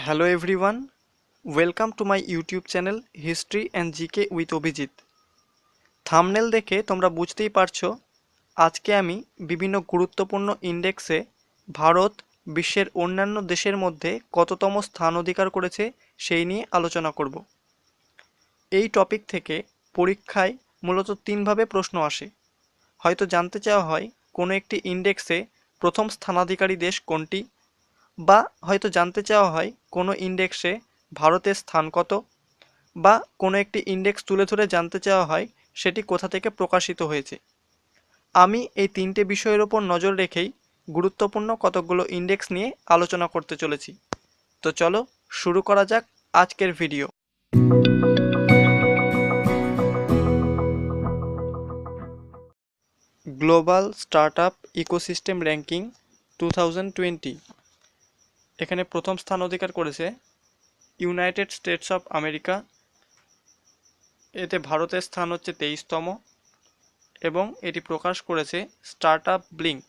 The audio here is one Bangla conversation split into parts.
Hello everyone, welcome to my YouTube channel History and GK with Abhijit. Thumbnail দেখে তোমরা বুঝতেই পারছো আজকে আমি বিভিন্ন গুরুত্বপূর্ণ ইন্ডেক্সে ভারত বিশ্বের অন্যান্য দেশের মধ্যে কততম স্থান অধিকার করেছে সেই নিয়ে আলোচনা করব। এই টপিক থেকে পরীক্ষায় মূলত তিনভাবে প্রশ্ন আসে। হয়তো জানতে চাওয়া হয় কোনো একটি ইন্ডেক্সে প্রথম স্থানাধিকারী দেশ কোনটি, বা হয়তো জানতে চাওয়া হয় কোনো ইন্ডেক্সে ভারতের স্থান কত, বা কোনো একটি ইন্ডেক্স তুলে ধরে জানতে চাওয়া হয় সেটি কোথা থেকে প্রকাশিত হয়েছে। আমি এই তিনটে বিষয়ের ওপর নজর রেখেই গুরুত্বপূর্ণ কতকগুলো ইন্ডেক্স নিয়ে আলোচনা করতে চলেছি। তো চলো শুরু করা যাক আজকের video. Global startup ecosystem ranking 2020, এখানে প্রথম স্থান অধিকার করেছে ইউনাইটেড স্টেটস অফ আমেরিকা। এতে ভারতের স্থান হচ্ছে 23তম এবং এটি প্রকাশ করেছে স্টার্টআপ ব্লিঙ্ক।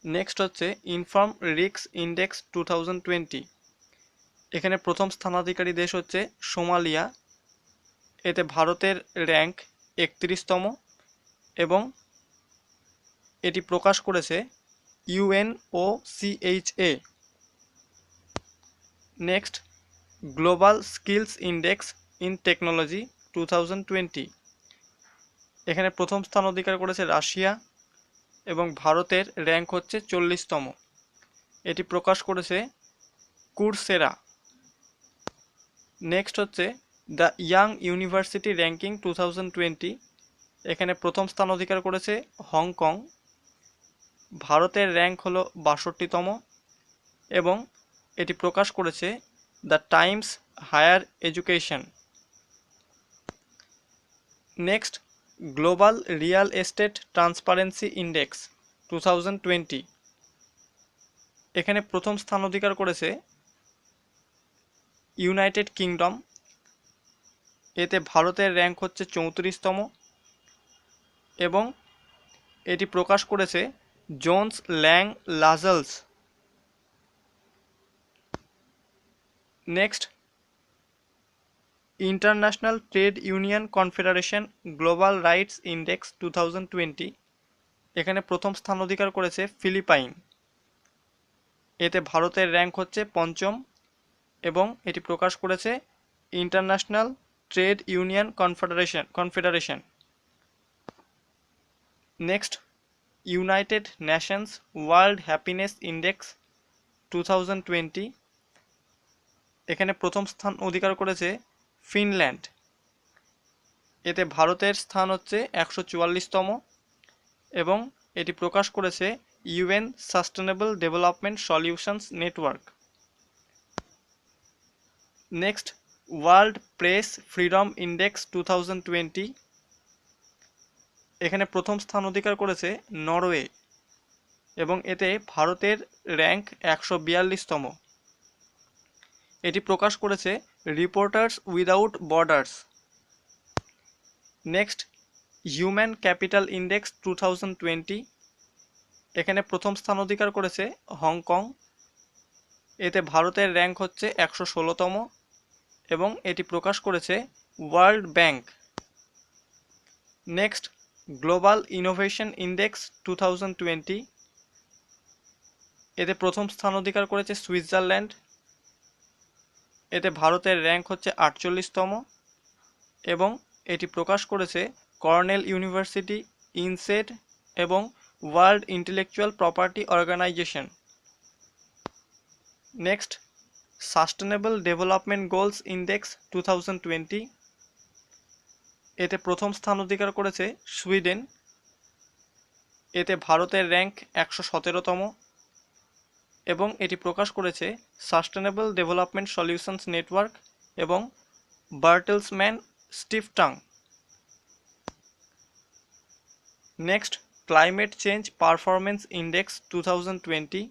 নেক্সট হচ্ছে ইনফর্ম রিস্ক ইন্ডেক্স 2020, এখানে প্রথম স্থানাধিকারী দেশ হচ্ছে সোমালিয়া। এতে ভারতের র্যাঙ্ক 31তম এবং এটি প্রকাশ করেছে UNOCHA। Next global skills index in technology 2020, এখানে প্রথম স্থান অধিকার করেছে রাশিয়া এবং ভারতের র্যাঙ্ক হচ্ছে 40তম। এটি প্রকাশ করেছে কুরসেরা। নেক্সট হচ্ছে দ্য ইয়াং ইউনিভার্সিটি র্যাঙ্কিং 2020, এখানে প্রথম স্থান অধিকার করেছে হংকং। ভারতের র্যাঙ্ক হলো 62তম এবং এটি প্রকাশ করেছে the Times higher education. Next global real estate transparency index 2020, এখানে প্রথম স্থান অধিকার করেছে ইউনাইটেড কিংডম। এতে ভারতের র্যাঙ্ক হচ্ছে 34তম এবং এটি প্রকাশ করেছে Jones Lang LaSalle. Next International Trade Union Confederation Global Rights Index 2020, এখানে প্রথম স্থান অধিকার করেছে ফিলিপাইন। এতে ভারতের র্যাঙ্ক হচ্ছে 5ম এবং এটি প্রকাশ করেছে international Trade Union confederation. Next United Nations world happiness index 2020, এখানে প্রথম স্থান অধিকার করেছে ফিনল্যান্ড। এতে ভারতের স্থান হচ্ছে 144তম এবং এটি প্রকাশ করেছে UN sustainable development Solutions network. Next world press freedom index 2020, এখানে প্রথম স্থান অধিকার করেছে নরওয়ে এবং এতে ভারতের র্যাঙ্ক 142তম। এটি প্রকাশ করেছে reporters without borders. Next human capital index 2020, এখানে প্রথম স্থান অধিকার করেছে হংকং। এতে ভারতের র্যাঙ্ক হচ্ছে 116তম এবং এটি প্রকাশ করেছে world bank. Next global innovation index 2020, এতে প্রথম স্থান অধিকার করেছে সুইজারল্যান্ড। এতে ভারতের র্যাঙ্ক হচ্ছে 48তম এবং এটি প্রকাশ করেছে কর্নেল ইউনিভার্সিটি, ইনসেড এবং world intellectual property organisation. Next sustainable development goals index 2020, এতে প্রথম স্থান অধিকার করেছে সুইডেন। এতে ভারতের র্যাঙ্ক 117তম এবং এটি প্রকাশ করেছে সাস্টেনেবল ডেভেলপমেন্ট সলিউশনস নেটওয়ার্ক এবং Bertelsmann Stiftung. Next Climate Change Performance Index 2020,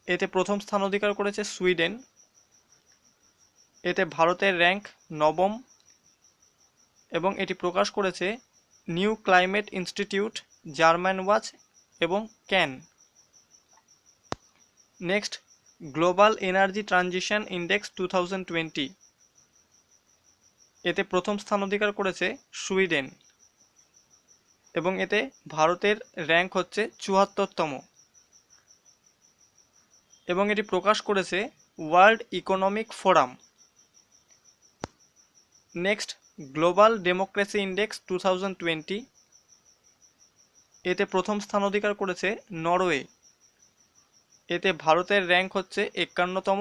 এতে প্রথম স্থান অধিকার করেছে সুইডেন। এতে ভারতের র্যাঙ্ক 9ম এবং এটি প্রকাশ করেছে New Climate Institute, Germanwatch এবং CAN. Next Global Energy Transition Index 2020, এতে প্রথম স্থান অধিকার করেছে সুইডেন এবং এতে ভারতের র্যাঙ্ক হচ্ছে ৭৪তম এবং এটি প্রকাশ করেছে world economic forum. Next, global democracy index 2020, এতে প্রথম স্থান অধিকার করেছে নরওয়ে, এতে ভারতের র্যাঙ্ক হচ্ছে ৫১তম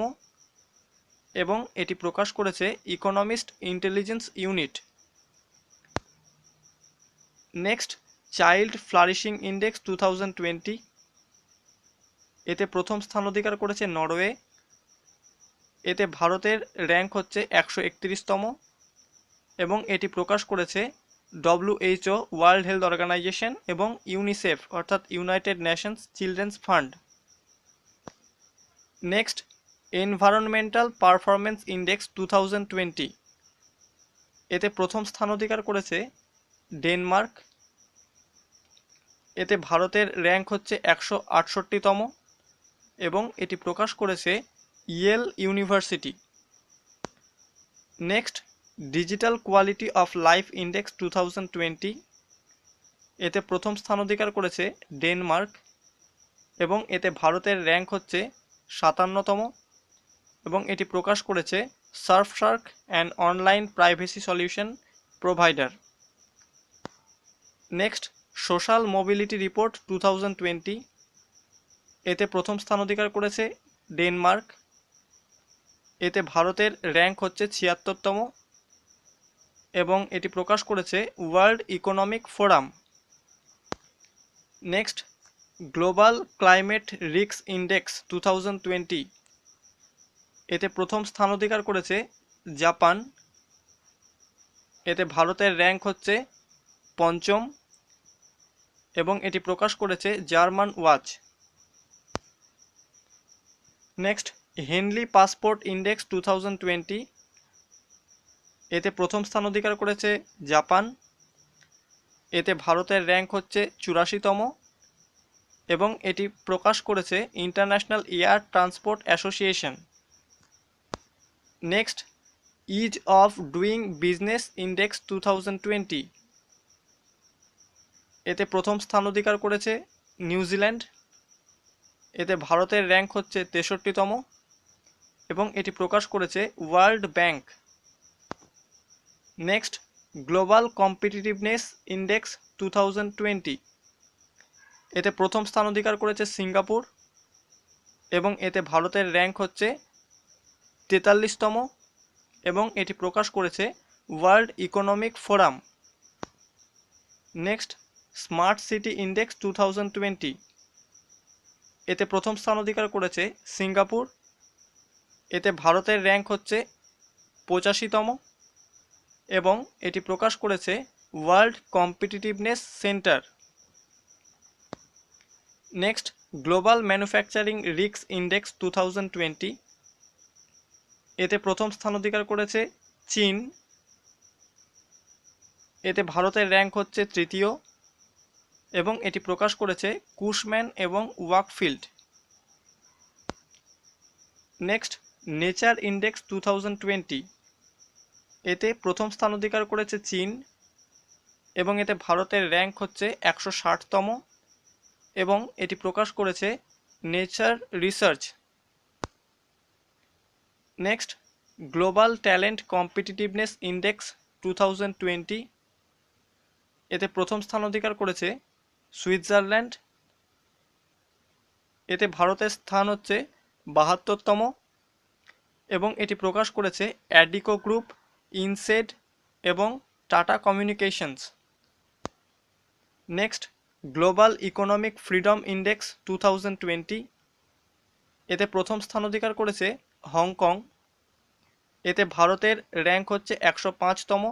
এবং এটি প্রকাশ করেছে economist intelligence unit. Next, child flourishing index 2020, এতে প্রথম স্থান অধিকার করেছে নরওয়ে, এতে ভারতের র্যাঙ্ক হচ্ছে ১৩১তম এবং এটি প্রকাশ করেছে WHO, ওয়ার্ল্ড হেলথ অর্গানাইজেশন এবং ইউনিসেফ অর্থাৎ United Nations children's fund. Next, environmental performance Index 2020, এতে প্রথম স্থান অধিকার করেছে ডেনমার্ক, এতে ভারতের র্যাঙ্ক হচ্ছে ১৬৮তম এবং এটি প্রকাশ করেছে Yale university. Next, digital quality of life index 2020, এতে প্রথম স্থান অধিকার করেছে ডেনমার্ক এবং এতে ভারতের র্যাঙ্ক হচ্ছে ৫৭তম এবং এটি প্রকাশ করেছে Surfshark and online privacy solution provider. Next, social mobility report 2020, এতে প্রথম স্থান অধিকার করেছে ডেনমার্ক, এতে ভারতের র্যাঙ্ক হচ্ছে ৭৬তম এবং এটি প্রকাশ করেছে world economic forum. Next, global climate risk index 2020, এতে প্রথম স্থান অধিকার করেছে জাপান, এতে ভারতের র্যাঙ্ক হচ্ছে ৫ম এবং এটি প্রকাশ করেছে German watch. Next, Henley passport index 2020, এতে প্রথম স্থান অধিকার করেছে জাপান, এতে ভারতের র্যাঙ্ক হচ্ছে ৮৪তম এবং এটি প্রকাশ করেছে international air transport association. Next, is of doing business index 2020, এতে প্রথম স্থান অধিকার করেছে নিউজিল্যান্ড, এতে ভারতের র্যাঙ্ক হচ্ছে ৬৩তম এবং এটি প্রকাশ করেছে world bank. Next, global competitiveness index 2020, এতে প্রথম স্থান অধিকার করেছে সিঙ্গাপুর এবং এতে ভারতের র্যাঙ্ক হচ্ছে ৪৩তম এবং এটি প্রকাশ করেছে world economic forum. Next, smart city index 2020, এতে প্রথম স্থান অধিকার করেছে সিঙ্গাপুর, এতে ভারতের র্যাঙ্ক হচ্ছে ৮৫তম এবং এটি প্রকাশ করেছে world competitiveness centre. Next, global manufacturing risk index 2020, এতে প্রথম স্থান অধিকার করেছে চীন, এতে ভারতের র্যাঙ্ক হচ্ছে ৩য় এবং এটি প্রকাশ করেছে কুশম্যান এবং ওয়াকফিল্ড। নেক্সট, নেচার ইন্ডেক্স 2020, এতে প্রথম স্থান অধিকার করেছে চীন এবং এতে ভারতের র্যাঙ্ক হচ্ছে ১৬০তম এবং এটি প্রকাশ করেছে nature research. Next, global talent competitiveness index 2020, এতে প্রথম স্থান অধিকার করেছে সুইজারল্যান্ড, এতে ভারতের স্থান হচ্ছে ৭২তম এবং এটি প্রকাশ করেছে অ্যাডিকো গ্রুপ, ইনসেড এবং tata communications. Next, global economic freedom index 2020, এতে প্রথম স্থান অধিকার করেছে হংকং, এতে ভারতের র্যাঙ্ক হচ্ছে ১০৫তম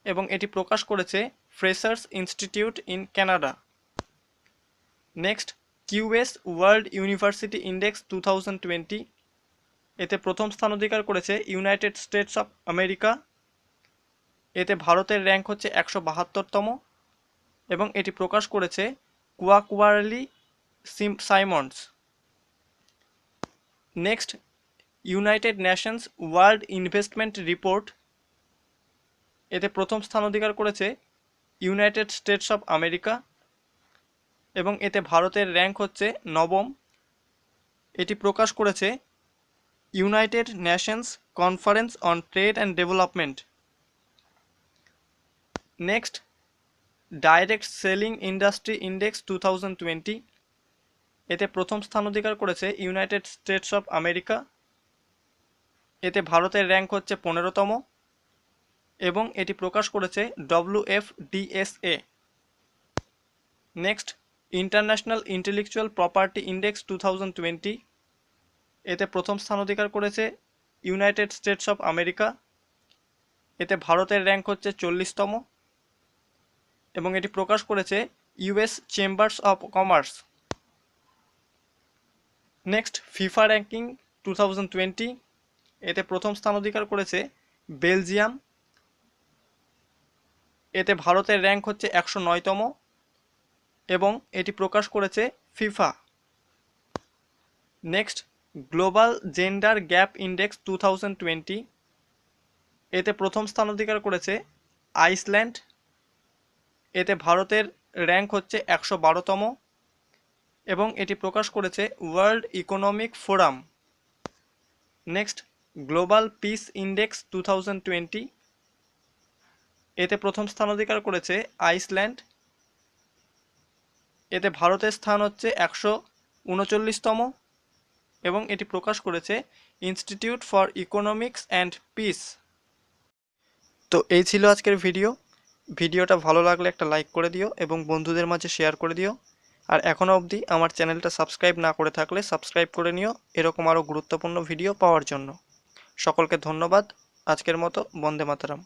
এবং এটি প্রকাশ করেছে Fraser's Institute in Canada. Next, QS World University Index 2020, এতে প্রথম স্থান অধিকার করেছে ইউনাইটেড স্টেটস অফ আমেরিকা, এতে ভারতের র্যাঙ্ক হচ্ছে ১৭২তম এবং এটি প্রকাশ করেছে Quacquarelli Symonds. Next, United Nations World Investment Report, এতে প্রথম স্থান অধিকার করেছে ইউনাইটেড স্টেটস অফ আমেরিকা এবং এতে ভারতের র্যাঙ্ক হচ্ছে নবম। এটি প্রকাশ করেছে United Nations conference on trade and development. Next, direct selling industry index 2020, এতে প্রথম স্থান অধিকার করেছে ইউনাইটেড স্টেটস অফ আমেরিকা। এতে ভারতের র্যাঙ্ক হচ্ছে 15তম এবং এটি প্রকাশ করেছে WFDSA। Next, international intellectual property index 2020, এতে প্রথম স্থান অধিকার করেছে ইউনাইটেড স্টেটস অফ আমেরিকা। এতে ভারতের র্যাঙ্ক হচ্ছে 40তম এবং এটি প্রকাশ করেছে US chambers of commerce. Next, FIFA ranking 2020, এতে প্রথম স্থান অধিকার করেছে বেলজিয়াম। এতে ভারতের র্যাঙ্ক হচ্ছে 109তম এবং এটি প্রকাশ করেছে FIFA. Next, global gender gap index 2020, এতে প্রথম স্থান অধিকার করেছে আইসল্যান্ড। এতে ভারতের র্যাঙ্ক হচ্ছে 112তম এবং এটি প্রকাশ করেছে world economic forum. Next, global piece index 2020, এতে প্রথম স্থান অধিকার করেছে আইসল্যান্ড। এতে ভারতের স্থান হচ্ছে 139তম এবং এটি প্রকাশ করেছে institute for economics and piece. তো এই ছিল আজকের ভিডিওটা ভালো লাগলে একটা লাইক করে দিও এবং বন্ধুদের মাঝে শেয়ার করে দিও। আর এখনও অবধি আমার চ্যানেলটা সাবস্ক্রাইব না করে থাকলে সাবস্ক্রাইব করে নিও এরকম আরও গুরুত্বপূর্ণ ভিডিও পাওয়ার জন্য। সকলকে ধন্যবাদ। আজকের মতো বন্দে মাতরম।